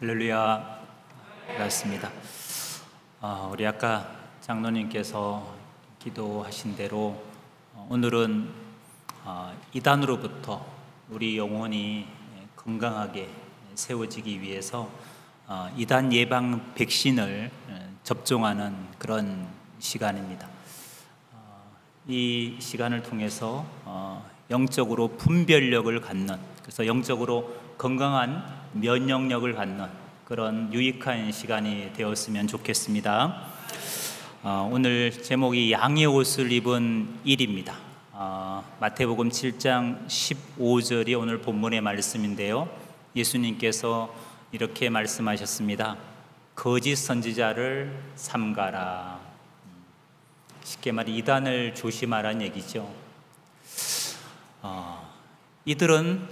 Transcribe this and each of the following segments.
할렐루야. 반갑습니다. 우리 아까 장로님께서 기도하신 대로 오늘은 이단으로부터 우리 영혼이 건강하게 세워지기 위해서 이단 예방 백신을 접종하는 그런 시간입니다. 이 시간을 통해서 영적으로 분별력을 갖는, 그래서 영적으로 건강한 면역력을 갖는 그런 유익한 시간이 되었으면 좋겠습니다. 오늘 제목이 양의 옷을 입은 일입니다. 마태복음 7장 15절이 오늘 본문의 말씀인데요, 예수님께서 이렇게 말씀하셨습니다. 거짓 선지자를 삼가라. 쉽게 말해 이단을 조심하라는 얘기죠. 이들은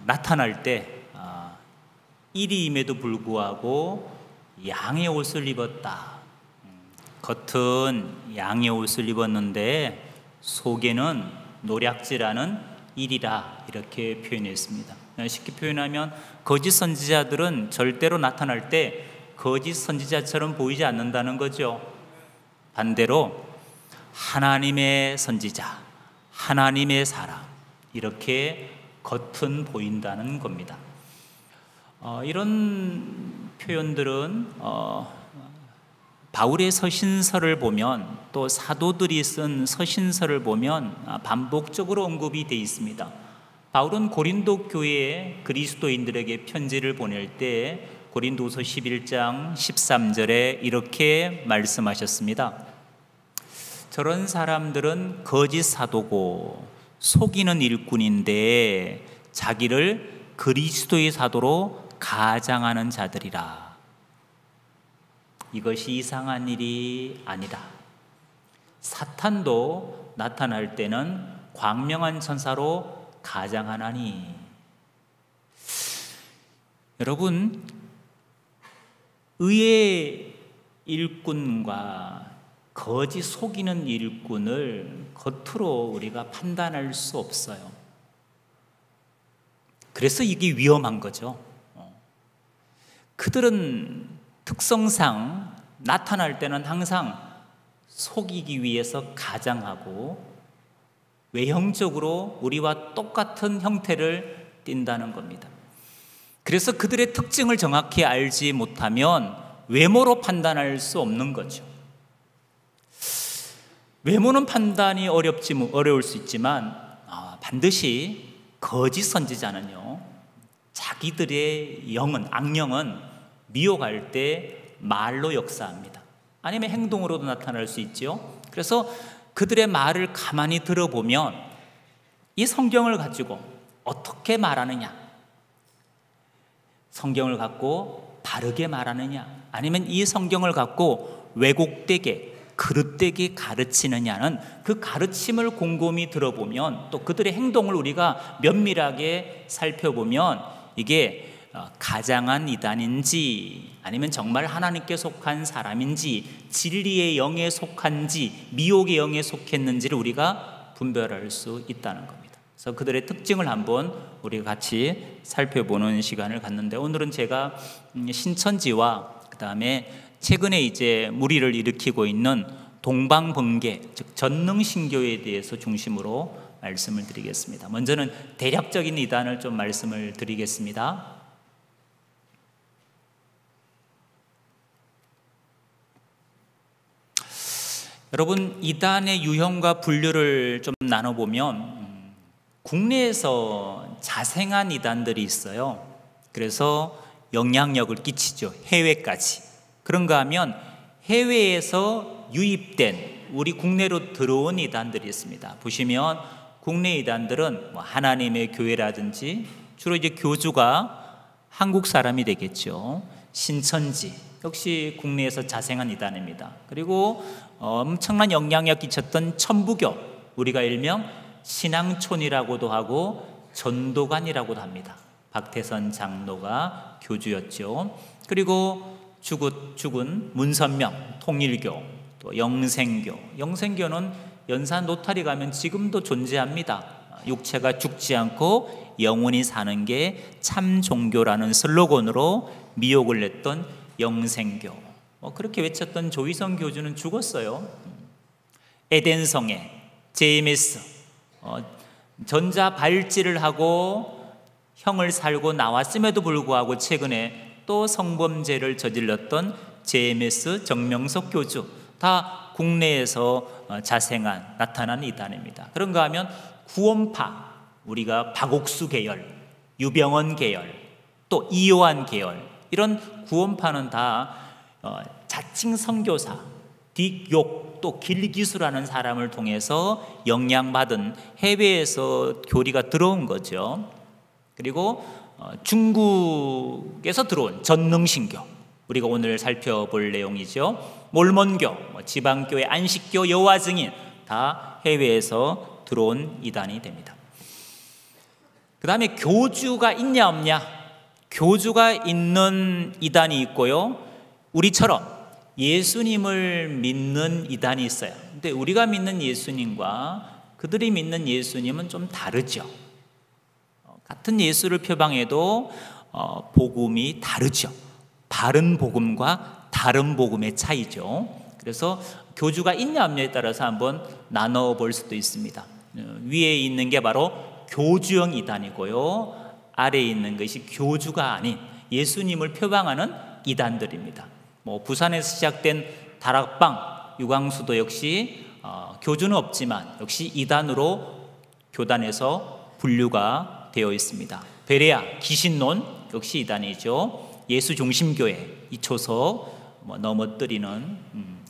나타날 때 일이임에도 불구하고 양의 옷을 입었다. 겉은 양의 옷을 입었는데 속에는 노략질하는 일이라, 이렇게 표현했습니다. 쉽게 표현하면 거짓 선지자들은 절대로 나타날 때 거짓 선지자처럼 보이지 않는다는 거죠. 반대로 하나님의 선지자, 하나님의 사람, 이렇게 겉은 보인다는 겁니다. 이런 표현들은 바울의 서신서를 보면, 또 사도들이 쓴 서신서를 보면 반복적으로 언급이 되어 있습니다. 바울은 고린도 교회에 그리스도인들에게 편지를 보낼 때 고린도서 11장 13절에 이렇게 말씀하셨습니다. 저런 사람들은 거짓 사도고 속이는 일꾼인데 자기를 그리스도의 사도로 가장하는 자들이라. 이것이 이상한 일이 아니다. 사탄도 나타날 때는 광명한 천사로 가장하나니. 여러분, 의의 일꾼과 거짓 속이는 일꾼을 겉으로 우리가 판단할 수 없어요. 그래서 이게 위험한 거죠. 그들은 특성상 나타날 때는 항상 속이기 위해서 가장하고 외형적으로 우리와 똑같은 형태를 띈다는 겁니다. 그래서 그들의 특징을 정확히 알지 못하면 외모로 판단할 수 없는 거죠. 외모는 판단이 어려울 수 있지만 반드시 거짓 선지자는요, 자기들의 영은, 악령은 미혹할 때 말로 역사합니다. 아니면 행동으로도 나타날 수 있죠. 그래서 그들의 말을 가만히 들어보면 이 성경을 가지고 어떻게 말하느냐, 성경을 갖고 바르게 말하느냐, 아니면 이 성경을 갖고 왜곡되게, 그릇되게 가르치느냐는 그 가르침을 곰곰이 들어보면, 또 그들의 행동을 우리가 면밀하게 살펴보면 이게 가장한 이단인지 아니면 정말 하나님께 속한 사람인지, 진리의 영에 속한지 미혹의 영에 속했는지를 우리가 분별할 수 있다는 겁니다. 그래서 그들의 특징을 한번 우리가 같이 살펴보는 시간을 갖는데, 오늘은 제가 신천지와 그 다음에 최근에 이제 무리를 일으키고 있는 동방번개, 즉 전능신교에 대해서 중심으로 말씀을 드리겠습니다. 먼저는 대략적인 이단을 좀 말씀을 드리겠습니다. 여러분, 이단의 유형과 분류를 좀 나눠보면 국내에서 자생한 이단들이 있어요. 그래서 영향력을 끼치죠. 해외까지. 그런가 하면 해외에서 유입된, 우리 국내로 들어온 이단들이 있습니다. 보시면 국내 이단들은 하나님의 교회라든지 주로 이제 교주가 한국 사람이 되겠죠. 신천지 역시 국내에서 자생한 이단입니다. 그리고 엄청난 영향력 끼쳤던 천부교, 우리가 일명 신앙촌이라고도 하고 전도관이라고도 합니다. 박태선 장로가 교주였죠. 그리고 죽은 문선명, 통일교, 또 영생교. 영생교는 연산 노타리 가면 지금도 존재합니다. 육체가 죽지 않고 영원히 사는 게 참 종교라는 슬로건으로 미혹을 냈던 영생교, 그렇게 외쳤던 조희성 교주는 죽었어요. 에덴성에 제임스 전자 발찌를 하고 형을 살고 나왔음에도 불구하고 최근에 또 성범죄를 저질렀던 제임스 정명석 교주, 다 국내에서 자생한 나타난 이단입니다. 그런가 하면 구원파, 우리가 박옥수 계열, 유병언 계열, 또 이요한 계열, 이런 구원파는 다 자칭 선교사 딕욕 또 길기수라는 사람을 통해서 영향받은 해외에서 교리가 들어온 거죠. 그리고 중국에서 들어온 전능신교, 우리가 오늘 살펴볼 내용이죠. 몰몬교, 지방교회, 안식교, 여호와 증인, 다 해외에서 들어온 이단이 됩니다. 그 다음에 교주가 있냐 없냐? 교주가 있는 이단이 있고요, 우리처럼 예수님을 믿는 이단이 있어요. 근데 우리가 믿는 예수님과 그들이 믿는 예수님은 좀 다르죠. 같은 예수를 표방해도 복음이 다르죠. 바른 복음과 다른 복음의 차이죠. 그래서 교주가 있냐 없냐에 따라서 한번 나눠볼 수도 있습니다. 위에 있는 게 바로 교주형 이단이고요, 아래에 있는 것이 교주가 아닌 예수님을 표방하는 이단들입니다. 부산에서 시작된 다락방, 유광수도 역시 교주는 없지만 역시 이단으로 교단에서 분류가 되어 있습니다. 베레아, 기신론 역시 이단이죠. 예수중심교회, 이초석 넘어뜨리는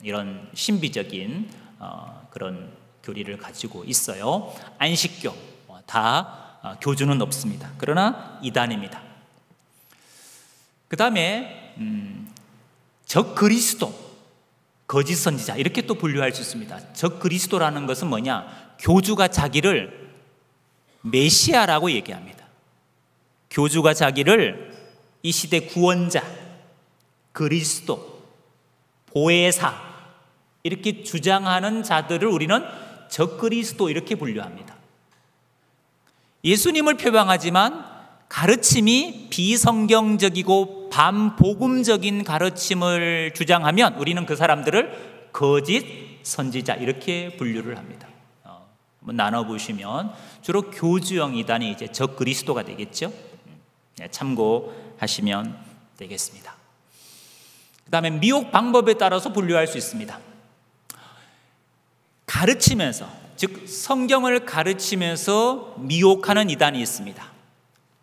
이런 신비적인 그런 교리를 가지고 있어요. 안식교, 다 교주는 없습니다. 그러나 이단입니다. 그 다음에 적그리스도, 거짓 선지자, 이렇게 또 분류할 수 있습니다. 적그리스도라는 것은 뭐냐? 교주가 자기를 메시아라고 얘기합니다. 교주가 자기를 이 시대 구원자, 그리스도, 보혜사, 이렇게 주장하는 자들을 우리는 적그리스도 이렇게 분류합니다. 예수님을 표방하지만 가르침이 비성경적이고 반복음적인 가르침을 주장하면 우리는 그 사람들을 거짓 선지자 이렇게 분류를 합니다. 한번 나눠보시면 주로 교주형 이단이 이제 적그리스도가 되겠죠. 참고하시면 되겠습니다. 그 다음에 미혹 방법에 따라서 분류할 수 있습니다. 가르치면서, 즉 성경을 가르치면서 미혹하는 이단이 있습니다.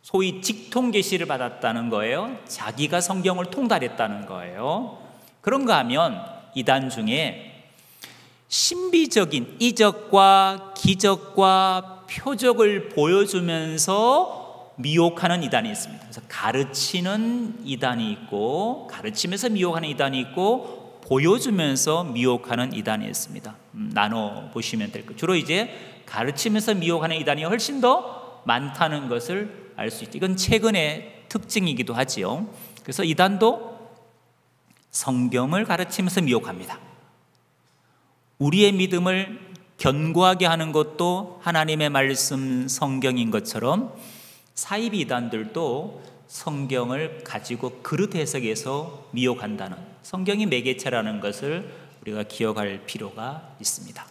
소위 직통계시를 받았다는 거예요. 자기가 성경을 통달했다는 거예요. 그런가 하면 이단 중에 신비적인 이적과 기적과 표적을 보여주면서 미혹하는 이단이 있습니다. 그래서 가르치는 이단이 있고, 가르치면서 미혹하는 이단이 있고, 보여주면서 미혹하는 이단이 있습니다. 나눠 보시면 될 거예요. 주로 이제 가르치면서 미혹하는 이단이 훨씬 더 많다는 것을 알 수 있죠. 이건 최근의 특징이기도 하지요. 그래서 이단도 성경을 가르치면서 미혹합니다. 우리의 믿음을 견고하게 하는 것도 하나님의 말씀 성경인 것처럼 사이비 이단들도 성경을 가지고 그릇 해석해서 미혹한다는, 성경이 매개체라는 것을 우리가 기억할 필요가 있습니다.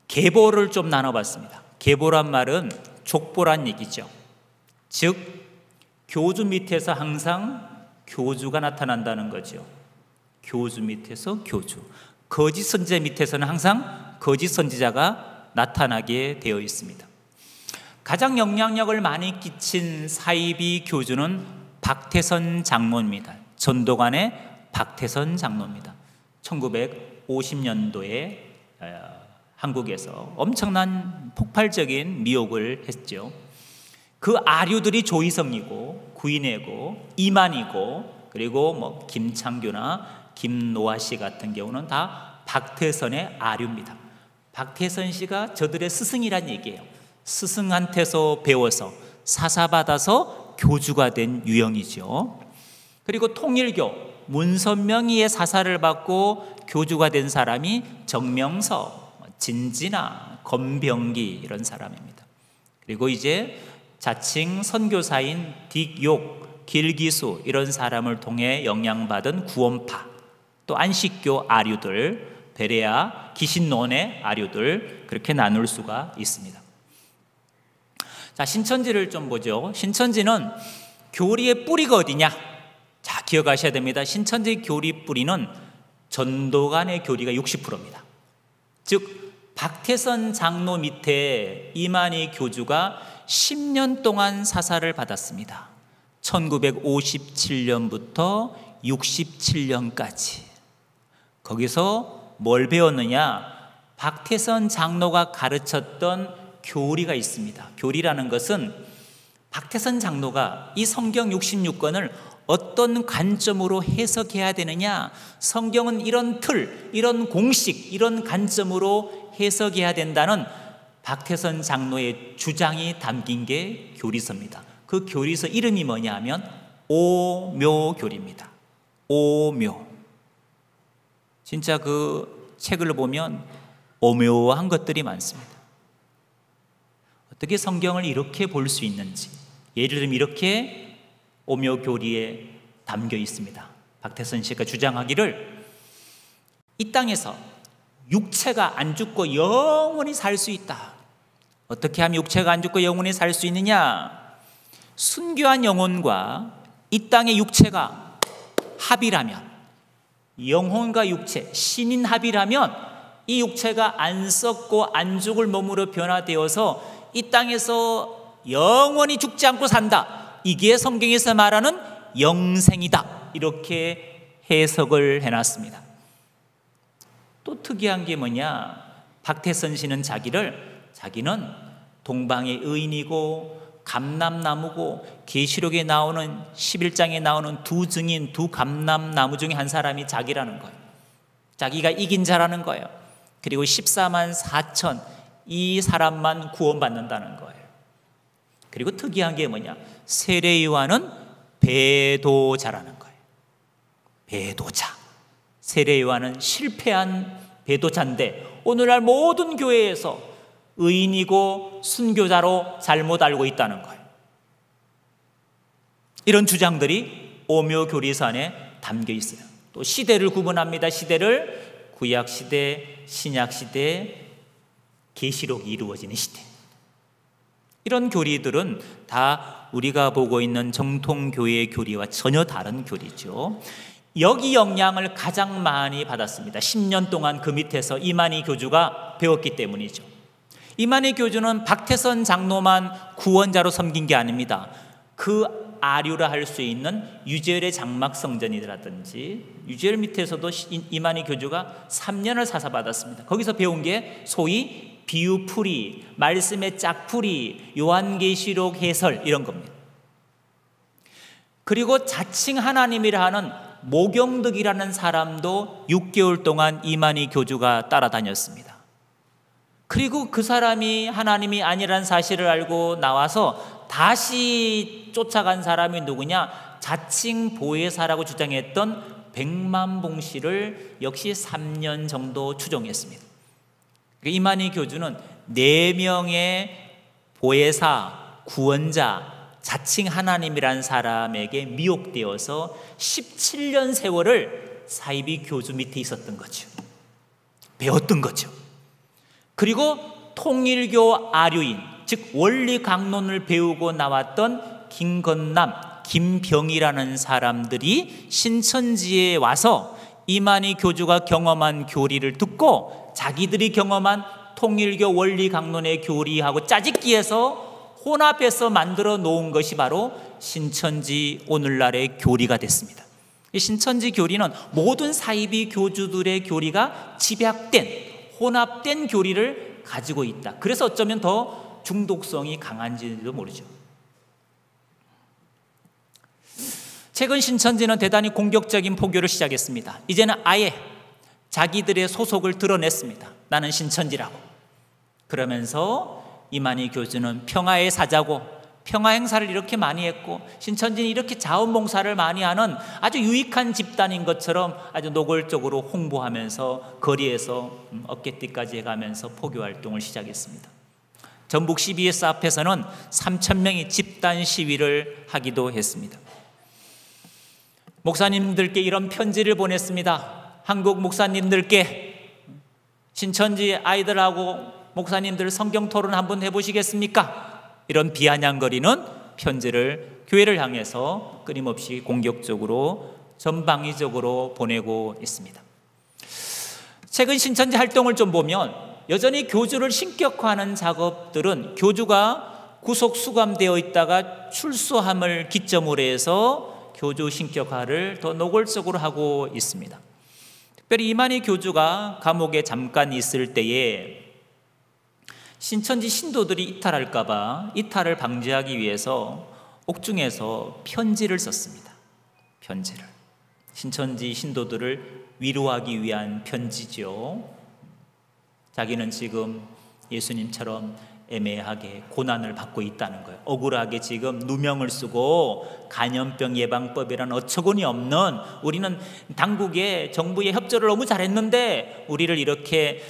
계보를 좀 나눠봤습니다. 계보란 말은 족보란 얘기죠. 즉 교주 밑에서 항상 교주가 나타난다는 거죠. 교주 밑에서 교주, 거짓 선지자 밑에서는 항상 거짓 선지자가 나타나게 되어 있습니다. 가장 영향력을 많이 끼친 사이비 교주는 박태선 장로입니다. 전도관의 박태선 장로입니다. 1950년도에 한국에서 엄청난 폭발적인 미혹을 했죠. 그 아류들이 조희성이고 구인회고 이만이고, 그리고 김창규나 김노아 씨 같은 경우는 다 박태선의 아류입니다. 박태선 씨가 저들의 스승이란 얘기예요. 스승한테서 배워서 사사받아서 교주가 된 유형이죠. 그리고 통일교 문선명이의 사사를 받고 교주가 된 사람이 정명서, 진지나 건병기 이런 사람입니다. 그리고 이제 자칭 선교사인 딕욕, 길기수 이런 사람을 통해 영향받은 구원파, 또 안식교 아류들, 베레아 기신론의 아류들, 그렇게 나눌 수가 있습니다. 자, 신천지를 좀 보죠. 신천지는 교리의 뿌리가 어디냐? 자, 기억하셔야 됩니다. 신천지 교리 뿌리는 전도간의 교리가 60%입니다. 즉 박태선 장로 밑에 이만희 교주가 10년 동안 사사를 받았습니다. 1957년부터 67년까지. 거기서 뭘 배웠느냐? 박태선 장로가 가르쳤던 교리가 있습니다. 교리라는 것은 박태선 장로가 이 성경 66권을 어떤 관점으로 해석해야 되느냐, 성경은 이런 틀, 이런 공식, 이런 관점으로 해석해야 된다는 박태선 장로의 주장이 담긴 게 교리서입니다. 그 교리서 이름이 뭐냐 하면 오묘교리입니다. 오묘. 진짜 그 책을 보면 오묘한 것들이 많습니다. 어떻게 성경을 이렇게 볼 수 있는지, 예를 들면 이렇게 오묘교리에 담겨 있습니다. 박태선 씨가 주장하기를 이 땅에서 육체가 안 죽고 영원히 살 수 있다. 어떻게 하면 육체가 안 죽고 영원히 살 수 있느냐? 순교한 영혼과 이 땅의 육체가 합이라면, 영혼과 육체, 신인 합이라면 이 육체가 안 썩고 안 죽을 몸으로 변화되어서 이 땅에서 영원히 죽지 않고 산다. 이게 성경에서 말하는 영생이다. 이렇게 해석을 해놨습니다. 또 특이한 게 뭐냐? 박태선 씨는 자기는 동방의 의인이고 감람나무고 계시록에 나오는 11장에 나오는 두 증인, 두 감람나무 중에 한 사람이 자기라는 거예요. 자기가 이긴 자라는 거예요. 그리고 14만 4천 이 사람만 구원받는다는 거예요. 그리고 특이한 게 뭐냐? 세례 요한은 배도자라는 거예요. 배도자. 세례 요한은 실패한 배도자인데 오늘날 모든 교회에서 의인이고 순교자로 잘못 알고 있다는 거예요. 이런 주장들이 오묘교리서 안에 담겨 있어요. 또 시대를 구분합니다. 시대를 구약시대, 신약시대, 계시록이 이루어지는 시대. 이런 교리들은 다 우리가 보고 있는 정통교회의 교리와 전혀 다른 교리죠. 여기 영향을 가장 많이 받았습니다. 10년 동안 그 밑에서 이만희 교주가 배웠기 때문이죠. 이만희 교주는 박태선 장로만 구원자로 섬긴 게 아닙니다. 그 아류라 할 수 있는 유재열의 장막성전이라든지 유재열 밑에서도 이만희 교주가 3년을 사사받았습니다. 거기서 배운 게 소위 비유풀이, 말씀의 짝풀이, 요한계시록 해설 이런 겁니다. 그리고 자칭 하나님이라 하는 모경득이라는 사람도 6개월 동안 이만희 교주가 따라다녔습니다. 그리고 그 사람이 하나님이 아니라는 사실을 알고 나와서 다시 쫓아간 사람이 누구냐? 자칭 보혜사라고 주장했던 백만봉 씨를 역시 3년 정도 추종했습니다. 이만희 교주는 4명의 보혜사, 구원자, 자칭 하나님이란 사람에게 미혹되어서 17년 세월을 사이비 교주 밑에 있었던 거죠. 배웠던 거죠. 그리고 통일교 아류인, 즉 원리 강론을 배우고 나왔던 김건남, 김병이라는 사람들이 신천지에 와서 이만희 교주가 경험한 교리를 듣고 자기들이 경험한 통일교 원리 강론의 교리하고 짜집기해서 혼합해서 만들어 놓은 것이 바로 신천지 오늘날의 교리가 됐습니다. 이 신천지 교리는 모든 사이비 교주들의 교리가 집약된 혼합된 교리를 가지고 있다. 그래서 어쩌면 더 중독성이 강한지도 모르죠. 최근 신천지는 대단히 공격적인 포교를 시작했습니다. 이제는 아예 자기들의 소속을 드러냈습니다. 나는 신천지라고. 그러면서 이만희 교주는 평화의 사자고 평화 행사를 이렇게 많이 했고 신천지는 이렇게 자원봉사를 많이 하는 아주 유익한 집단인 것처럼 아주 노골적으로 홍보하면서 거리에서 어깨띠까지 해가면서 포교활동을 시작했습니다. 전북 CBS 앞에서는 3,000명이 집단 시위를 하기도 했습니다. 목사님들께 이런 편지를 보냈습니다. 한국 목사님들께 신천지 아이들하고 목사님들 성경 토론 한번 해보시겠습니까? 이런 비아냥거리는 편지를 교회를 향해서 끊임없이 공격적으로 전방위적으로 보내고 있습니다. 최근 신천지 활동을 좀 보면 여전히 교주를 신격화하는 작업들은 교주가 구속 수감되어 있다가 출소함을 기점으로 해서 교주 신격화를 더 노골적으로 하고 있습니다. 특별히 이만희 교주가 감옥에 잠깐 있을 때에 신천지 신도들이 이탈할까 봐 이탈을 방지하기 위해서 옥중에서 편지를 썼습니다. 편지를. 신천지 신도들을 위로하기 위한 편지죠. 자기는 지금 예수님처럼 애매하게 고난을 받고 있다는 거예요. 억울하게 지금 누명을 쓰고 간염병 예방법이란 어처구니 없는, 우리는 당국의 정부의 협조를 너무 잘했는데 우리를 이렇게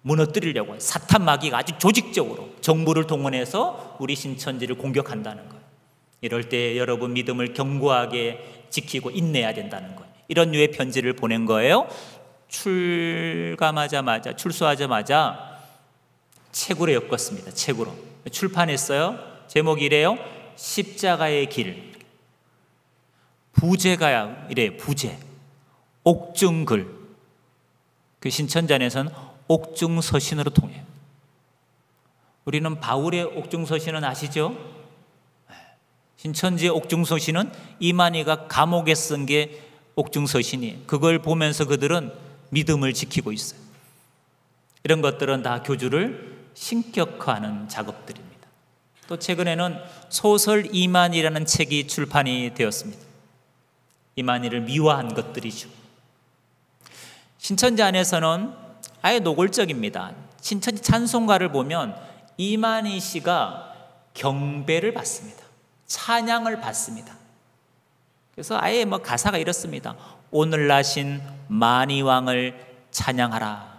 무너뜨리려고 사탄 마귀가 아주 조직적으로 정부를 동원해서 우리 신천지를 공격한다는 거예요. 이럴 때 여러분 믿음을 견고하게 지키고 인내해야 된다는 거예요. 이런 류의 편지를 보낸 거예요. 출소하자마자 책으로 엮었습니다. 책으로 출판했어요. 제목이 이래요. 십자가의 길. 부제가 이래요. 부제. 옥중글. 그 신천지 안에서는 옥중서신으로 통해요. 우리는 바울의 옥중서신은 아시죠? 신천지의 옥중서신은 이만희가 감옥에 쓴 게 옥중서신이에요. 그걸 보면서 그들은 믿음을 지키고 있어요. 이런 것들은 다 교주를 신격화하는 작업들입니다. 또 최근에는 소설 이만희라는 책이 출판이 되었습니다. 이만희를 미화한 것들이죠. 신천지 안에서는 아예 노골적입니다. 신천지 찬송가를 보면 이만희 씨가 경배를 받습니다. 찬양을 받습니다. 그래서 아예 가사가 이렇습니다. 오늘 나신 만이왕을 찬양하라.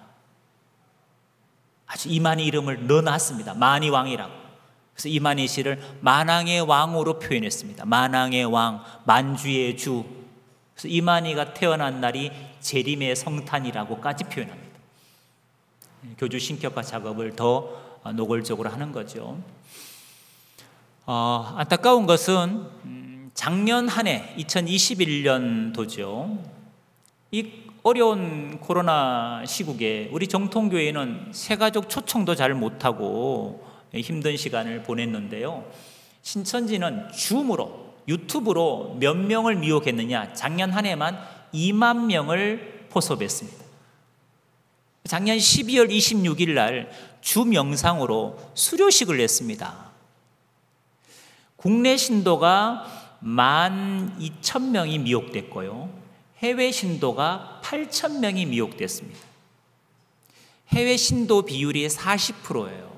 아주 이만희 이름을 넣어놨습니다. 만이왕이라고. 그래서 이만희 씨를 만왕의 왕으로 표현했습니다. 만왕의 왕, 만주의 주. 그래서 이만희가 태어난 날이 재림의 성탄이라고까지 표현합니다. 교주 신격화 작업을 더 노골적으로 하는 거죠. 안타까운 것은 작년 한 해 2021년도죠. 이 어려운 코로나 시국에 우리 정통교회는 새가족 초청도 잘 못하고 힘든 시간을 보냈는데요. 신천지는 줌으로, 유튜브로 몇 명을 미혹했느냐. 작년 한 해만 2만 명을 포섭했습니다. 작년 12월 26일 날 줌 영상으로 수료식을 냈습니다. 국내 신도가 12,000명이 미혹됐고요. 해외 신도가 8,000명이 미혹됐습니다. 해외 신도 비율이 40%예요.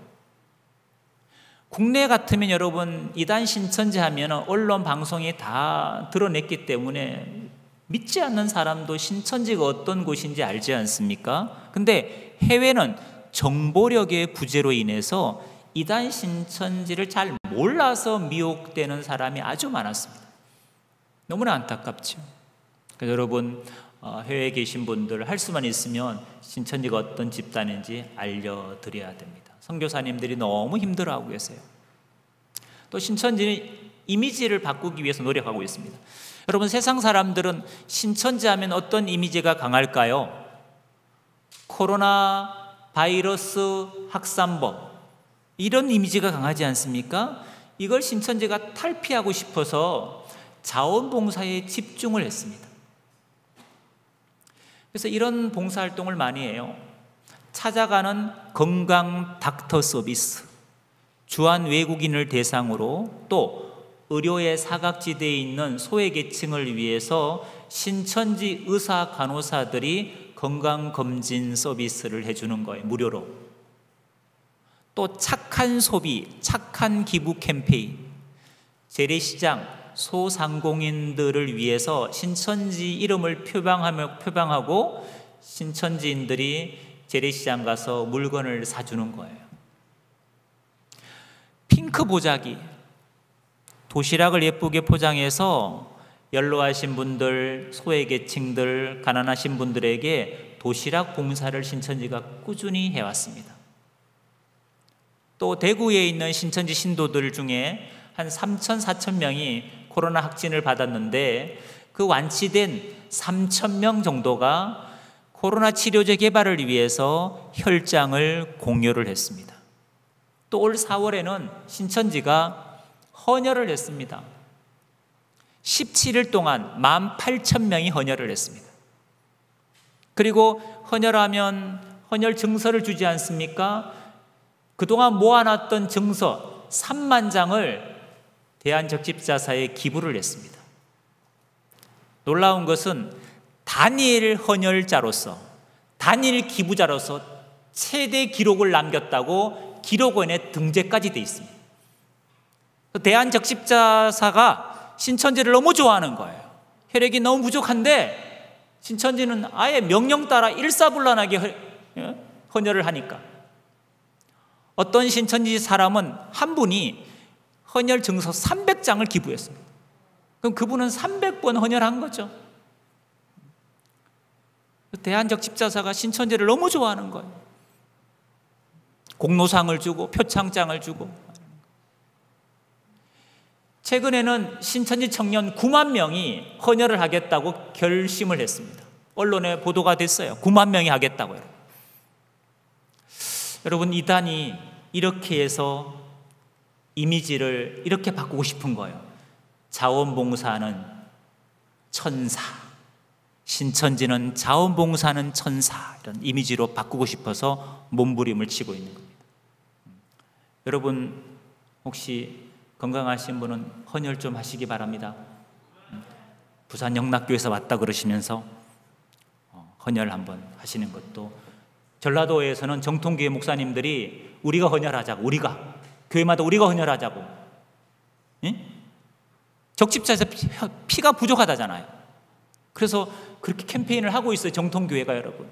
국내 같으면 여러분 이단 신천지 하면 언론 방송이 다 드러냈기 때문에 믿지 않는 사람도 신천지가 어떤 곳인지 알지 않습니까? 근데 해외는 정보력의 부재로 인해서 이단 신천지를 잘 몰라서 미혹되는 사람이 아주 많았습니다. 너무나 안타깝죠. 그래서 여러분 해외에 계신 분들 할 수만 있으면 신천지가 어떤 집단인지 알려드려야 됩니다. 선교사님들이 너무 힘들어하고 계세요. 또 신천지는 이미지를 바꾸기 위해서 노력하고 있습니다. 여러분 세상 사람들은 신천지 하면 어떤 이미지가 강할까요? 코로나 바이러스 확산법, 이런 이미지가 강하지 않습니까? 이걸 신천지가 탈피하고 싶어서 자원봉사에 집중을 했습니다. 그래서 이런 봉사활동을 많이 해요. 찾아가는 건강 닥터 서비스, 주한 외국인을 대상으로, 또 의료의 사각지대에 있는 소외계층을 위해서 신천지 의사 간호사들이 건강검진 서비스를 해주는 거예요. 무료로. 또 착한 소비, 착한 기부 캠페인, 재래시장 소상공인들을 위해서 신천지 이름을 표방하고 신천지인들이 재래시장 가서 물건을 사주는 거예요. 핑크 보자기, 도시락을 예쁘게 포장해서 연로하신 분들, 소외계층들, 가난하신 분들에게 도시락 봉사를 신천지가 꾸준히 해왔습니다. 또 대구에 있는 신천지 신도들 중에 한 3천, 4천 명이 코로나 확진을 받았는데 그 완치된 3,000명 정도가 코로나 치료제 개발을 위해서 혈장을 공유를 했습니다. 또 올 4월에는 신천지가 헌혈을 했습니다. 17일 동안 18,000명이 헌혈을 했습니다. 그리고 헌혈하면 헌혈 증서를 주지 않습니까? 그동안 모아놨던 증서 3만 장을 대한적십자사에 기부를 했습니다. 놀라운 것은 단일 헌혈자로서, 단일 기부자로서 최대 기록을 남겼다고 기록원에 등재까지 돼 있습니다. 대한적십자사가 신천지를 너무 좋아하는 거예요. 혈액이 너무 부족한데 신천지는 아예 명령 따라 일사불란하게 헌혈을 하니까 어떤 신천지 사람은 한 분이 헌혈 증서 300장을 기부했습니다. 그럼 그분은 300번 헌혈한 거죠. 대한적십자사가 신천지를 너무 좋아하는 거예요. 공로상을 주고 표창장을 주고. 최근에는 신천지 청년 9만 명이 헌혈을 하겠다고 결심을 했습니다. 언론에 보도가 됐어요. 9만 명이 하겠다고요. 여러분, 이단이 이렇게 해서 이미지를 이렇게 바꾸고 싶은 거예요. 자원봉사는 천사, 신천지는 자원봉사는 천사, 이런 이미지로 바꾸고 싶어서 몸부림을 치고 있는 겁니다. 여러분, 혹시 건강하신 분은 헌혈 좀 하시기 바랍니다. 부산 영락교에서 왔다 그러시면서 헌혈 한번 하시는 것도, 전라도에서는 정통교회 목사님들이 우리가 헌혈하자고, 우리가 교회마다 우리가 헌혈하자고. 예? 적십자에서 피가 부족하다잖아요. 그래서 그렇게 캠페인을 하고 있어요, 정통교회가. 여러분,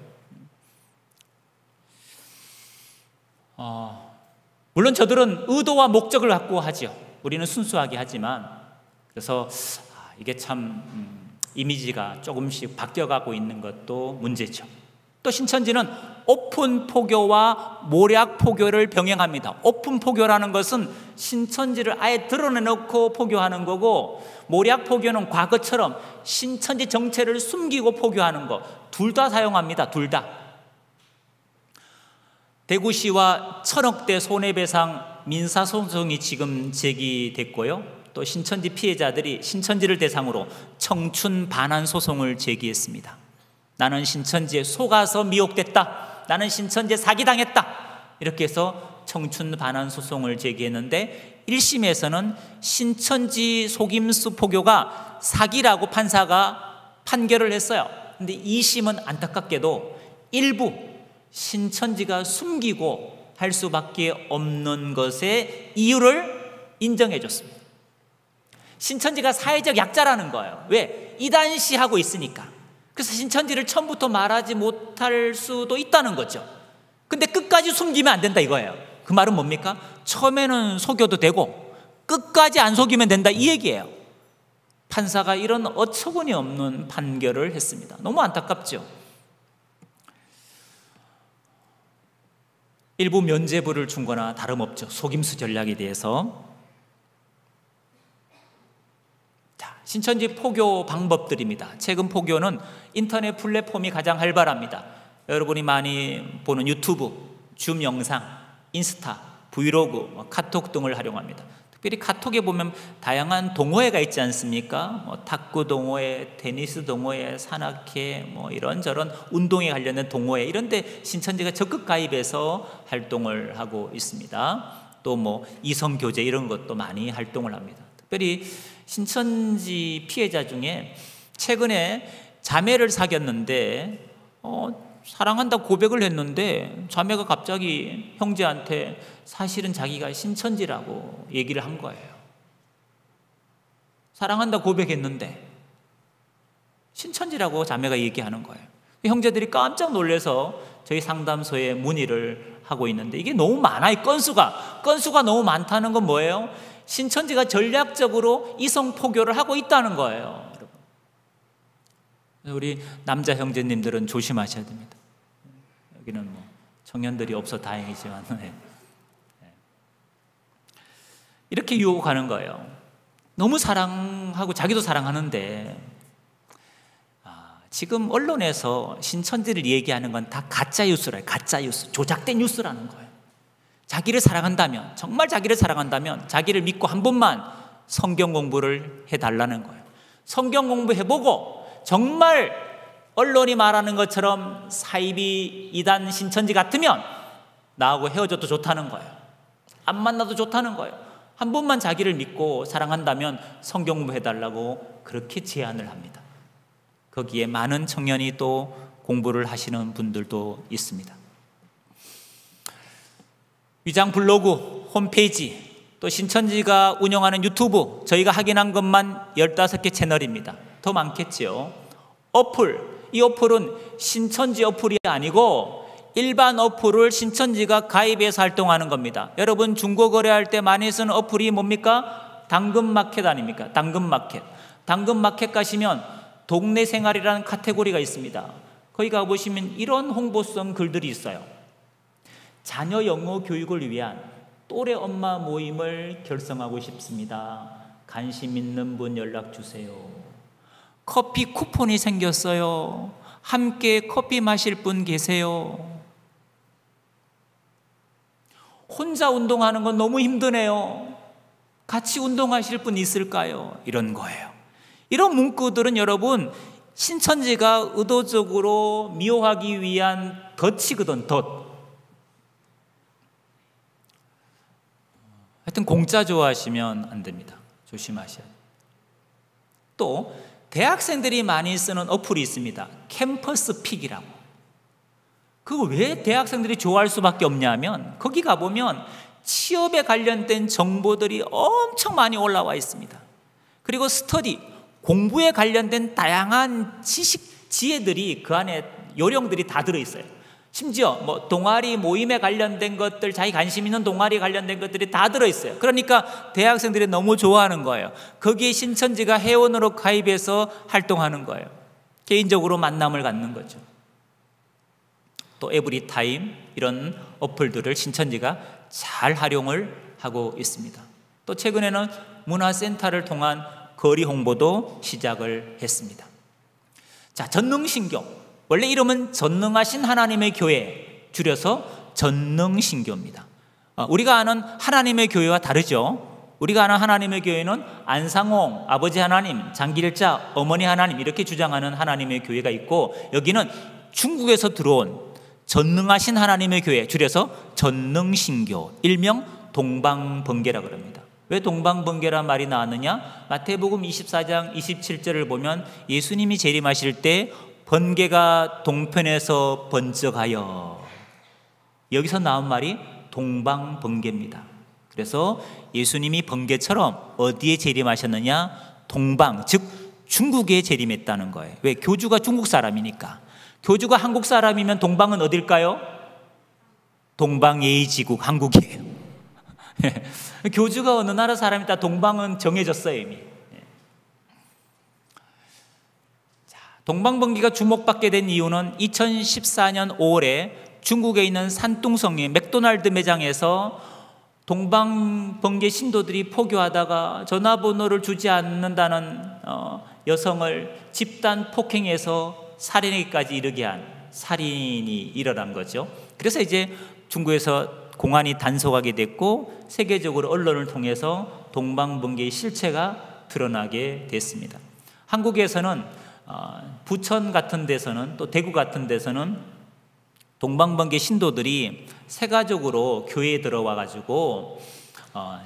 물론 저들은 의도와 목적을 갖고 하죠. 우리는 순수하게 하지만. 그래서 이게 참 이미지가 조금씩 바뀌어가고 있는 것도 문제죠. 또 신천지는 오픈 포교와 모략 포교를 병행합니다. 오픈 포교라는 것은 신천지를 아예 드러내놓고 포교하는 거고, 모략 포교는 과거처럼 신천지 정체를 숨기고 포교하는 거, 둘 다 사용합니다. 둘 다. 대구시와 1,000억대 손해배상 민사소송이 지금 제기됐고요. 또 신천지 피해자들이 신천지를 대상으로 청춘 반환 소송을 제기했습니다. 나는 신천지에 속아서 미혹됐다, 나는 신천지에 사기당했다, 이렇게 해서 청춘 반환 소송을 제기했는데 1심에서는 신천지 속임수 포교가 사기라고 판사가 판결을 했어요. 근데 2심은 안타깝게도 일부 신천지가 숨기고 할 수밖에 없는 것의 이유를 인정해 줬습니다. 신천지가 사회적 약자라는 거예요. 왜? 이단시하고 있으니까. 그래서 신천지를 처음부터 말하지 못할 수도 있다는 거죠. 근데 끝까지 숨기면 안 된다 이거예요. 그 말은 뭡니까? 처음에는 속여도 되고 끝까지 안 속이면 된다, 이 얘기예요. 판사가 이런 어처구니 없는 판결을 했습니다. 너무 안타깝죠. 일부 면죄부를 준 거나 다름없죠. 속임수 전략에 대해서. 신천지 포교 방법들입니다. 최근 포교는 인터넷 플랫폼이 가장 활발합니다. 여러분이 많이 보는 유튜브, 줌 영상, 인스타, 브이로그, 카톡 등을 활용합니다. 특별히 카톡에 보면 다양한 동호회가 있지 않습니까? 탁구 동호회, 테니스 동호회, 산악회, 이런저런 운동에 관련된 동호회, 이런 데 신천지가 적극 가입해서 활동을 하고 있습니다. 또 이성교제 이런 것도 많이 활동을 합니다. 특별히 신천지 피해자 중에 최근에 자매를 사귀었는데 사랑한다 고백을 했는데 자매가 갑자기 형제한테 사실은 자기가 신천지라고 얘기를 한 거예요. 사랑한다 고백했는데 신천지라고 자매가 얘기하는 거예요. 형제들이 깜짝 놀라서 저희 상담소에 문의를 하고 있는데 이게 너무 많아요. 건수가 너무 많다는 건 뭐예요? 신천지가 전략적으로 이성 포교를 하고 있다는 거예요. 우리 남자 형제님들은 조심하셔야 됩니다. 여기는 뭐 청년들이 없어 다행이지만 이렇게 유혹하는 거예요. 너무 사랑하고 자기도 사랑하는데 지금 언론에서 신천지를 얘기하는 건 다 가짜 뉴스래요. 가짜 뉴스, 조작된 뉴스라는 거예요. 자기를 사랑한다면, 정말 자기를 사랑한다면 자기를 믿고 한 번만 성경 공부를 해달라는 거예요. 성경 공부해보고 정말 언론이 말하는 것처럼 사이비 이단 신천지 같으면 나하고 헤어져도 좋다는 거예요. 안 만나도 좋다는 거예요. 한 번만 자기를 믿고 사랑한다면 성경 공부해달라고 그렇게 제안을 합니다. 거기에 많은 청년이 또 공부를 하시는 분들도 있습니다. 위장 블로그, 홈페이지, 또 신천지가 운영하는 유튜브, 저희가 확인한 것만 15개 채널입니다. 더 많겠죠. 어플, 이 어플은 신천지 어플이 아니고 일반 어플을 신천지가 가입해서 활동하는 겁니다. 여러분 중고 거래할 때 많이 쓰는 어플이 뭡니까? 당근마켓 아닙니까? 당근마켓. 당근마켓 가시면 동네 생활이라는 카테고리가 있습니다. 거기 가보시면 이런 홍보성 글들이 있어요. 자녀 영어 교육을 위한 또래 엄마 모임을 결성하고 싶습니다. 관심 있는 분 연락 주세요. 커피 쿠폰이 생겼어요. 함께 커피 마실 분 계세요. 혼자 운동하는 건 너무 힘드네요. 같이 운동하실 분 있을까요? 이런 거예요. 이런 문구들은 여러분 신천지가 의도적으로 미워하기 위한 덫이거든, 덫. 하여튼 공짜 좋아하시면 안 됩니다. 조심하셔야 돼요. 또 대학생들이 많이 쓰는 어플이 있습니다. 캠퍼스 픽이라고. 그거 왜 대학생들이 좋아할 수밖에 없냐면 거기 가보면 취업에 관련된 정보들이 엄청 많이 올라와 있습니다. 그리고 스터디, 공부에 관련된 다양한 지식, 지혜들이 그 안에 요령들이 다 들어있어요. 심지어 뭐 동아리 모임에 관련된 것들, 자기 관심 있는 동아리 관련된 것들이 다 들어있어요. 그러니까 대학생들이 너무 좋아하는 거예요. 거기에 신천지가 회원으로 가입해서 활동하는 거예요. 개인적으로 만남을 갖는 거죠. 또 에브리타임 이런 어플들을 신천지가 잘 활용을 하고 있습니다. 또 최근에는 문화센터를 통한 거리 홍보도 시작을 했습니다. 자, 전능신교. 원래 이름은 전능하신 하나님의 교회, 줄여서 전능신교입니다. 우리가 아는 하나님의 교회와 다르죠. 우리가 아는 하나님의 교회는 안상홍, 아버지 하나님, 장길자, 어머니 하나님 이렇게 주장하는 하나님의 교회가 있고, 여기는 중국에서 들어온 전능하신 하나님의 교회, 줄여서 전능신교, 일명 동방번개라고 합니다. 왜 동방번개란 말이 나왔느냐? 마태복음 24장 27절을 보면 예수님이 재림하실 때 번개가 동편에서 번쩍하여, 여기서 나온 말이 동방번개입니다. 그래서 예수님이 번개처럼 어디에 재림하셨느냐? 동방, 즉 중국에 재림했다는 거예요. 왜? 교주가 중국 사람이니까. 교주가 한국 사람이면 동방은 어딜까요? 동방예의지국, 한국이에요. 교주가 어느 나라 사람이다 동방은 정해졌어요, 이미. 동방번개가 주목받게 된 이유는 2014년 5월에 중국에 있는 산둥성의 맥도날드 매장에서 동방번개 신도들이 포교하다가 전화번호를 주지 않는다는 여성을 집단 폭행해서 살인에까지 이르게 한 살인이 일어난 거죠. 그래서 이제 중국에서 공안이 단속하게 됐고 세계적으로 언론을 통해서 동방번개의 실체가 드러나게 됐습니다. 한국에서는 부천 같은 데서는, 또 대구 같은 데서는 동방번개 신도들이 세가족으로 교회에 들어와 가지고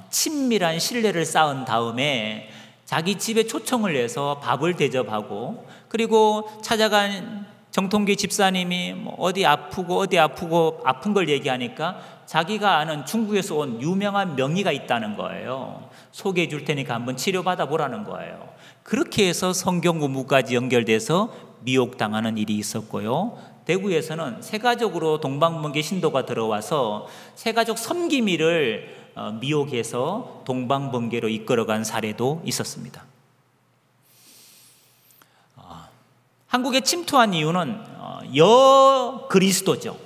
친밀한 신뢰를 쌓은 다음에 자기 집에 초청을 해서 밥을 대접하고, 그리고 찾아간 정통기 집사님이 뭐 어디 아프고 아픈 걸 얘기하니까 자기가 아는 중국에서 온 유명한 명의가 있다는 거예요. 소개해 줄 테니까 한번 치료받아 보라는 거예요. 그렇게 해서 성경 공부까지 연결돼서 미혹당하는 일이 있었고요. 대구에서는 세가족으로 동방번개 신도가 들어와서 세가족 섬기미를 미혹해서 동방번개로 이끌어간 사례도 있었습니다. 한국에 침투한 이유는 여그리스도죠.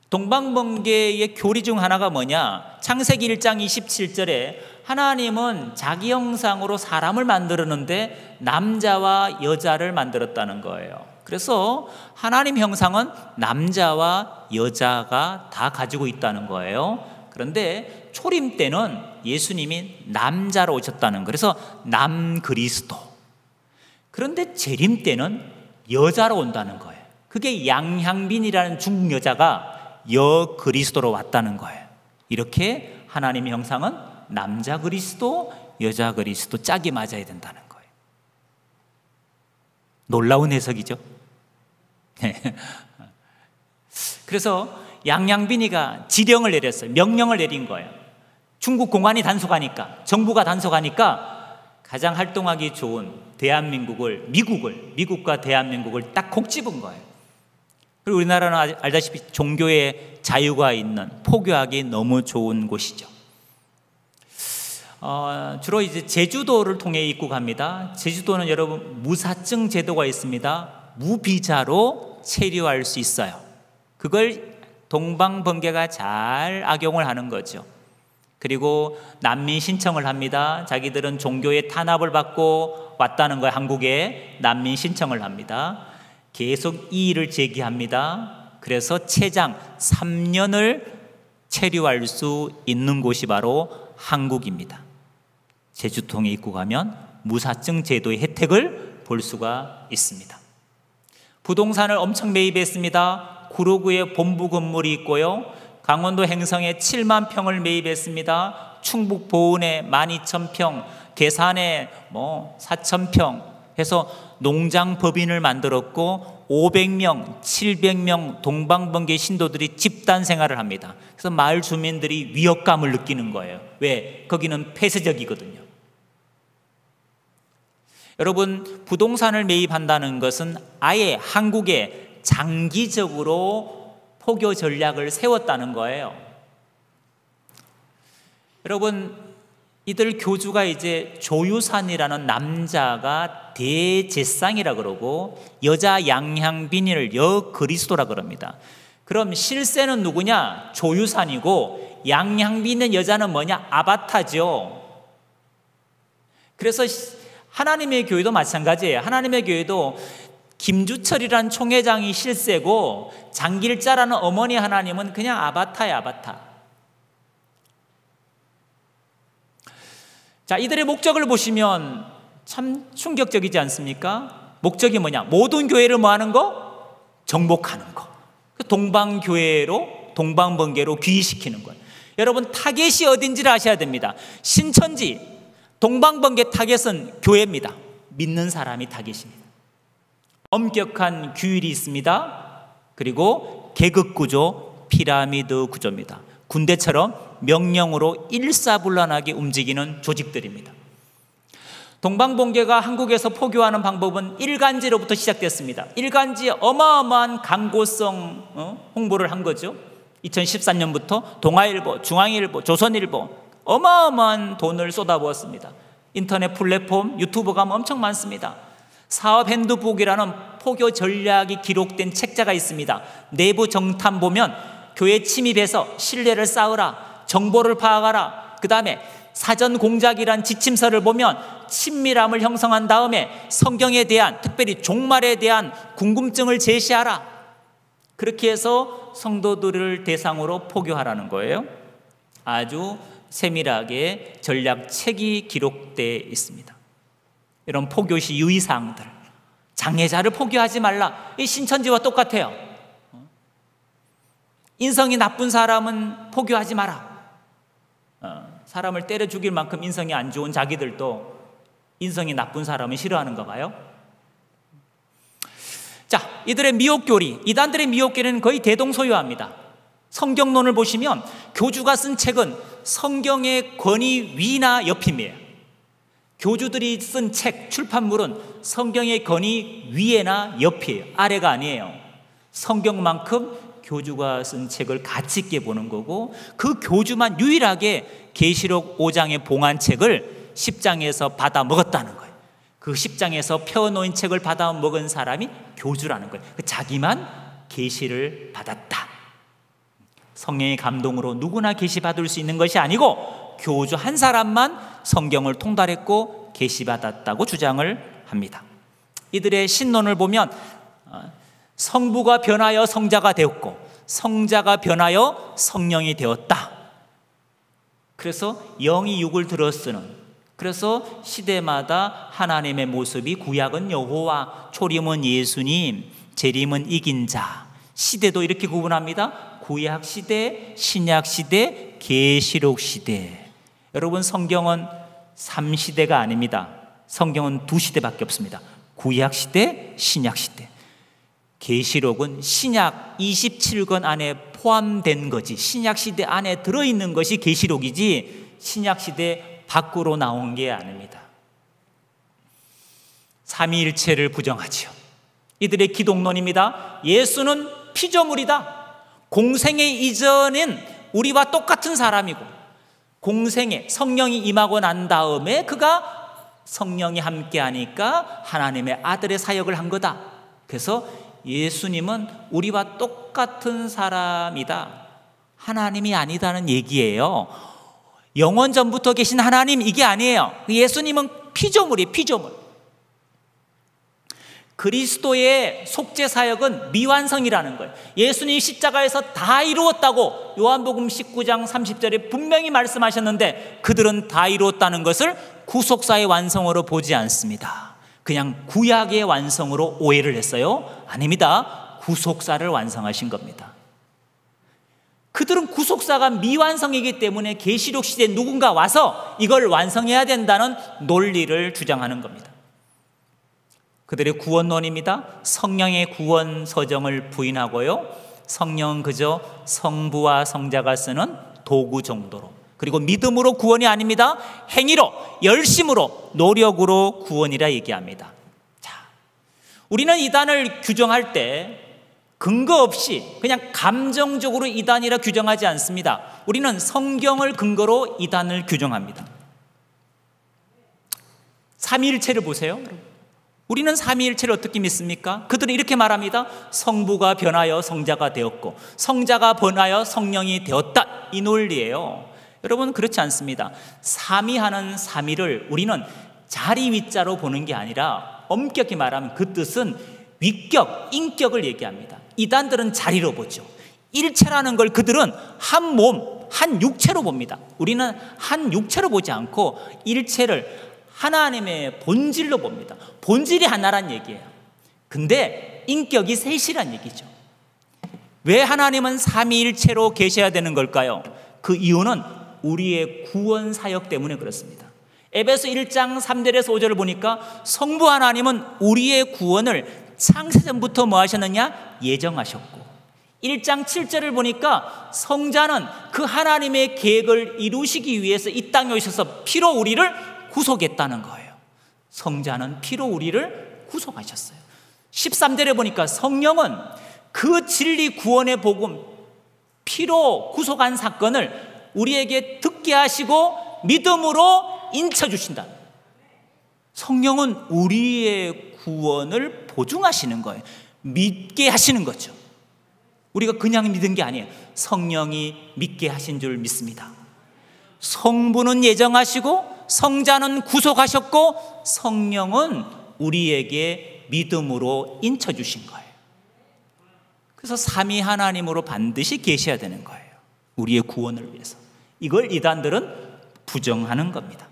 동방번개의 교리 중 하나가 뭐냐? 창세기 1장 27절에 하나님은 자기 형상으로 사람을 만들었는데 남자와 여자를 만들었다는 거예요. 그래서 하나님 형상은 남자와 여자가 다 가지고 있다는 거예요. 그런데 초림 때는 예수님이 남자로 오셨다는 거예요. 그래서 남그리스도. 그런데 재림 때는 여자로 온다는 거예요. 그게 양향빈이라는 중국 여자가 여그리스도로 왔다는 거예요. 이렇게 하나님의 형상은 남자 그리스도, 여자 그리스도 짝이 맞아야 된다는 거예요. 놀라운 해석이죠. 그래서 양양빈이가 지령을 내렸어요. 명령을 내린 거예요. 중국 공안이 단속하니까, 정부가 단속하니까 가장 활동하기 좋은 미국과 대한민국을 딱 곡 집은 거예요. 그리고 우리나라는 알다시피 종교의 자유가 있는, 포교하기 너무 좋은 곳이죠. 주로 이제 제주도를 통해 입국합니다. 제주도는 여러분 무사증 제도가 있습니다. 무비자로 체류할 수 있어요. 그걸 동방번개가 잘 악용을 하는 거죠. 그리고 난민 신청을 합니다. 자기들은 종교의 탄압을 받고 왔다는 거예요. 한국에 난민 신청을 합니다. 계속 이의를 제기합니다. 그래서 최장 3년을 체류할 수 있는 곳이 바로 한국입니다. 제주도에 입국하면 무사증 제도의 혜택을 볼 수가 있습니다. 부동산을 엄청 매입했습니다. 구로구에 본부 건물이 있고요. 강원도 행성에 7만 평을 매입했습니다. 충북 보은에 12,000평, 계산에 4,000평 해서 농장 법인을 만들었고 500명, 700명 동방번개 신도들이 집단 생활을 합니다. 그래서 마을 주민들이 위협감을 느끼는 거예요. 왜? 거기는 폐쇄적이거든요. 여러분, 부동산을 매입한다는 것은 아예 한국에 장기적으로 포교 전략을 세웠다는 거예요. 여러분, 이들 교주가 이제 조유산이라는 남자가 대제상이라 그러고 여자 양향빈이를 여그리스도라 그럽니다. 그럼 실세는 누구냐? 조유산이고 양향빈의 여자는 뭐냐? 아바타죠. 그래서 하나님의 교회도 마찬가지예요. 하나님의 교회도 김주철이란 총회장이 실세고 장길자라는 어머니 하나님은 그냥 아바타예요. 아바타. 자, 이들의 목적을 보시면 참 충격적이지 않습니까? 목적이 뭐냐? 모든 교회를 뭐 하는 거? 정복하는 거. 동방교회로, 동방번개로 귀의시키는 거예요. 여러분, 타겟이 어딘지를 아셔야 됩니다. 신천지, 동방번개 타겟은 교회입니다. 믿는 사람이 타겟입니다. 엄격한 규율이 있습니다. 그리고 계급구조, 피라미드 구조입니다. 군대처럼 명령으로 일사불란하게 움직이는 조직들입니다. 동방번개가 한국에서 포교하는 방법은 일간지로부터 시작됐습니다. 일간지에 어마어마한 광고성 홍보를 한 거죠. 2013년부터 동아일보, 중앙일보, 조선일보 어마어마한 돈을 쏟아부었습니다. 인터넷 플랫폼, 유튜브 가면 엄청 많습니다. 사업 핸드북이라는 포교 전략이 기록된 책자가 있습니다. 내부 정탐 보면 교회 침입해서 신뢰를 쌓으라, 정보를 파악하라, 그 다음에 사전 공작이란 지침서를 보면 친밀함을 형성한 다음에 성경에 대한, 특별히 종말에 대한 궁금증을 제시하라. 그렇게 해서 성도들을 대상으로 포교하라는 거예요. 아주 세밀하게 전략책이 기록되어 있습니다. 이런 포교시 유의사항들, 장애자를 포교하지 말라. 이 신천지와 똑같아요. 인성이 나쁜 사람은 포교하지 마라. 사람을 때려 죽일 만큼 인성이 안 좋은 자기들도 인성이 나쁜 사람은 싫어하는가 봐요. 자, 이들의 미혹교리, 이단들의 미혹교리는 거의 대동소이합니다. 성경론을 보시면 교주가 쓴 책은 성경의 권위 위나 옆임이에요. 교주들이 쓴 책, 출판물은 성경의 권위 위에나 옆이에요. 아래가 아니에요. 성경만큼 교주가 쓴 책을 가치 있게 보는 거고, 그 교주만 유일하게 계시록 5장의 봉안책을 10장에서 받아 먹었다는 거예요. 그 10장에서 펴놓은 책을 받아 먹은 사람이 교주라는 거예요. 자기만 계시를 받았다. 성령의 감동으로 누구나 계시받을 수 있는 것이 아니고 교주 한 사람만 성경을 통달했고 계시받았다고 주장을 합니다. 이들의 신론을 보면 성부가 변하여 성자가 되었고 성자가 변하여 성령이 되었다. 그래서 영이 육을 들어 쓰는, 그래서 시대마다 하나님의 모습이 구약은 여호와, 초림은 예수님, 재림은 이긴 자. 시대도 이렇게 구분합니다. 구약 시대, 신약 시대, 계시록 시대. 여러분, 성경은 3시대가 아닙니다. 성경은 2시대밖에 없습니다. 구약 시대, 신약 시대. 계시록은 신약 27권 안에 포함된 거지, 신약 시대 안에 들어있는 것이 계시록이지 신약 시대 밖으로 나온 게 아닙니다. 삼위일체를 부정하지요. 이들의 기독론입니다. 예수는 피조물이다. 공생애 이전엔 우리와 똑같은 사람이고 공생애 성령이 임하고 난 다음에 그가 성령이 함께하니까 하나님의 아들의 사역을 한 거다. 그래서 예수님은 우리와 똑같은 사람이다, 하나님이 아니다는 얘기예요. 영원 전부터 계신 하나님, 이게 아니에요. 예수님은 피조물이에요. 피조물. 그리스도의 속죄 사역은 미완성이라는 거예요. 예수님이 십자가에서 다 이루었다고 요한복음 19장 30절에 분명히 말씀하셨는데 그들은 다 이루었다는 것을 구속사의 완성으로 보지 않습니다. 그냥 구약의 완성으로 오해를 했어요. 아닙니다. 구속사를 완성하신 겁니다. 그들은 구속사가 미완성이기 때문에 계시록 시대에 누군가 와서 이걸 완성해야 된다는 논리를 주장하는 겁니다. 그들의 구원론입니다. 성령의 구원 서정을 부인하고요, 성령은 그저 성부와 성자가 쓰는 도구 정도로, 그리고 믿음으로 구원이 아닙니다. 행위로, 열심으로, 노력으로 구원이라 얘기합니다. 자, 우리는 이단을 규정할 때 근거 없이 그냥 감정적으로 이단이라 규정하지 않습니다. 우리는 성경을 근거로 이단을 규정합니다. 삼위일체를 보세요. 우리는 삼위일체를 어떻게 믿습니까? 그들은 이렇게 말합니다. 성부가 변하여 성자가 되었고 성자가 변하여 성령이 되었다. 이 논리예요. 여러분, 그렇지 않습니다. 삼위하는 삼위를 우리는 자리 위자로 보는 게 아니라 엄격히 말하면 그 뜻은 위격, 인격을 얘기합니다. 이단들은 자리로 보죠. 일체라는 걸 그들은 한 몸, 한 육체로 봅니다. 우리는 한 육체로 보지 않고 일체를 하나님의 본질로 봅니다. 본질이 하나란 얘기예요. 근데 인격이 셋이란 얘기죠. 왜 하나님은 삼위일체로 계셔야 되는 걸까요? 그 이유는 우리의 구원 사역 때문에 그렇습니다. 에베소 1장 3절에서 5절을 보니까 성부 하나님은 우리의 구원을 창세전부터 뭐 하셨느냐? 예정하셨고, 1장 7절을 보니까 성자는 그 하나님의 계획을 이루시기 위해서 이 땅에 오셔서 피로 우리를 구속했다는 거예요. 성자는 피로 우리를 구속하셨어요. 13절에 보니까 성령은 그 진리 구원의 복음, 피로 구속한 사건을 우리에게 듣게 하시고 믿음으로 인쳐주신다. 성령은 우리의 구원을 보증하시는 거예요. 믿게 하시는 거죠. 우리가 그냥 믿은 게 아니에요. 성령이 믿게 하신 줄 믿습니다. 성부는 예정하시고 성자는 구속하셨고 성령은 우리에게 믿음으로 인쳐주신 거예요. 그래서 삼위 하나님으로 반드시 계셔야 되는 거예요. 우리의 구원을 위해서. 이걸 이단들은 부정하는 겁니다.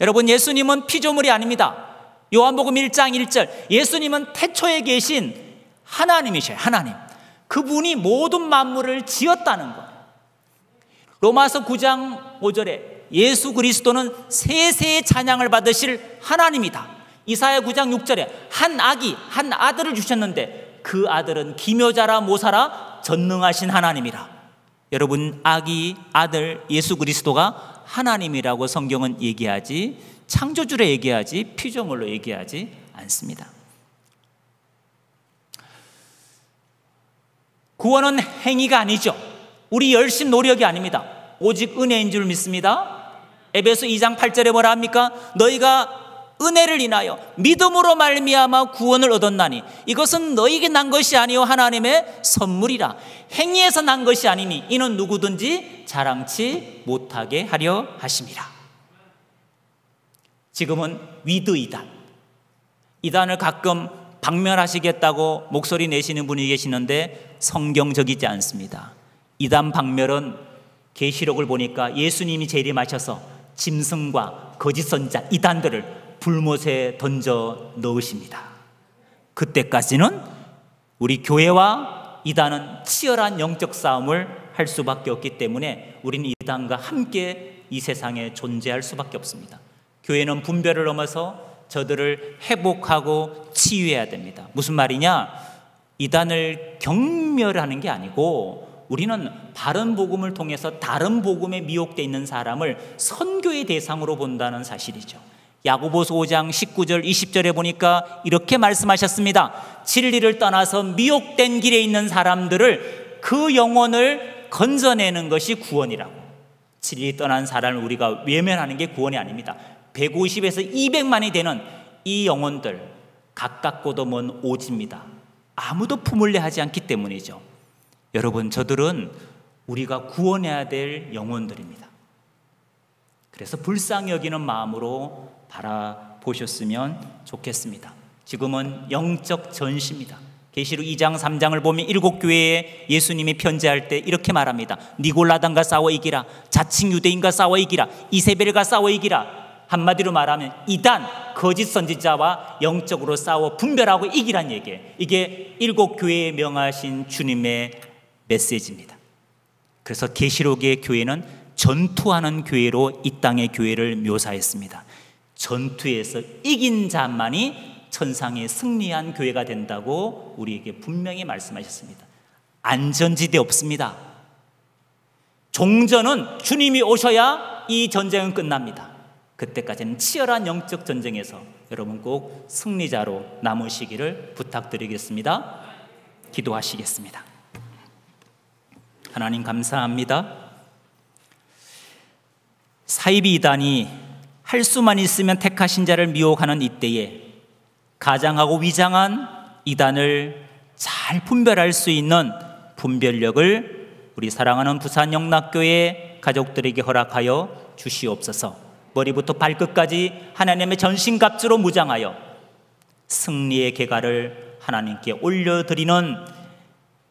여러분, 예수님은 피조물이 아닙니다. 요한복음 1장 1절, 예수님은 태초에 계신 하나님이셔요. 하나님. 그분이 모든 만물을 지었다는 거예요. 로마서 9장 5절에 예수 그리스도는 세세의 찬양을 받으실 하나님이다. 이사야 9장 6절에 한 아들을 주셨는데 그 아들은 기묘자라 모사라 전능하신 하나님이라. 여러분, 아들 예수 그리스도가 하나님이라고 성경은 얘기하지, 창조주로 얘기하지 피조물로 얘기하지 않습니다. 구원은 행위가 아니죠. 우리 열심 노력이 아닙니다. 오직 은혜인 줄 믿습니다. 에베소 2장 8절에 뭐라 합니까? 너희가 은혜를 인하여 믿음으로 말미암아 구원을 얻었나니 이것은 너희에게 난 것이 아니요 하나님의 선물이라. 행위에서 난 것이 아니니 이는 누구든지 자랑치 못하게 하려 하심이라. 지금은 위드 이단을 가끔 박멸하시겠다고 목소리 내시는 분이 계시는데 성경적이지 않습니다. 이단 박멸은 계시록을 보니까 예수님이 재림하셔서 짐승과 거짓 선자 이단들을 불못에 던져 넣으십니다. 그때까지는 우리 교회와 이단은 치열한 영적 싸움을 할 수밖에 없기 때문에 우리는 이단과 함께 이 세상에 존재할 수밖에 없습니다. 교회는 분별을 넘어서 저들을 회복하고 치유해야 됩니다. 무슨 말이냐? 이단을 경멸하는 게 아니고 우리는 바른 복음을 통해서 다른 복음에 미혹되어 있는 사람을 선교의 대상으로 본다는 사실이죠. 야고보서 5장 19절 20절에 보니까 이렇게 말씀하셨습니다. 진리를 떠나서 미혹된 길에 있는 사람들을, 그 영혼을 건져내는 것이 구원이라고. 진리 떠난 사람을 우리가 외면하는 게 구원이 아닙니다. 150에서 200만이 되는 이 영혼들, 가깝고도 먼 오지입니다. 아무도 품을래 하지 않기 때문이죠. 여러분, 저들은 우리가 구원해야 될 영혼들입니다. 그래서 불쌍히 여기는 마음으로 바라보셨으면 좋겠습니다. 지금은 영적 전시입니다. 계시록 2장 3장을 보면 7교회에 예수님이 편지할 때 이렇게 말합니다. 니골라당과 싸워 이기라. 자칭 유대인과 싸워 이기라. 이세벨과 싸워 이기라. 한마디로 말하면 이단, 거짓 선지자와 영적으로 싸워 분별하고 이기란 얘기예요. 이게 7교회에 명하신 주님의 메시지입니다. 그래서 계시록의 교회는 전투하는 교회로 이 땅의 교회를 묘사했습니다. 전투에서 이긴 자만이 천상에 승리한 교회가 된다고 우리에게 분명히 말씀하셨습니다. 안전지대 없습니다. 종전은 주님이 오셔야 이 전쟁은 끝납니다. 그때까지는 치열한 영적 전쟁에서 여러분 꼭 승리자로 남으시기를 부탁드리겠습니다. 기도하시겠습니다. 하나님 감사합니다. 사이비 이단이 할 수만 있으면 택하신 자를 미혹하는 이때에 가장하고 위장한 이단을 잘 분별할 수 있는 분별력을 우리 사랑하는 부산 영락교회 가족들에게 허락하여 주시옵소서. 머리부터 발끝까지 하나님의 전신갑주로 무장하여 승리의 계가를 하나님께 올려드리는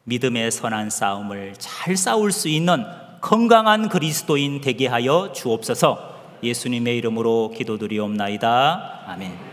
믿음의 선한 싸움을 잘 싸울 수 있는 건강한 그리스도인 되게 하여 주옵소서. 예수님의 이름으로 기도드리옵나이다. 아멘.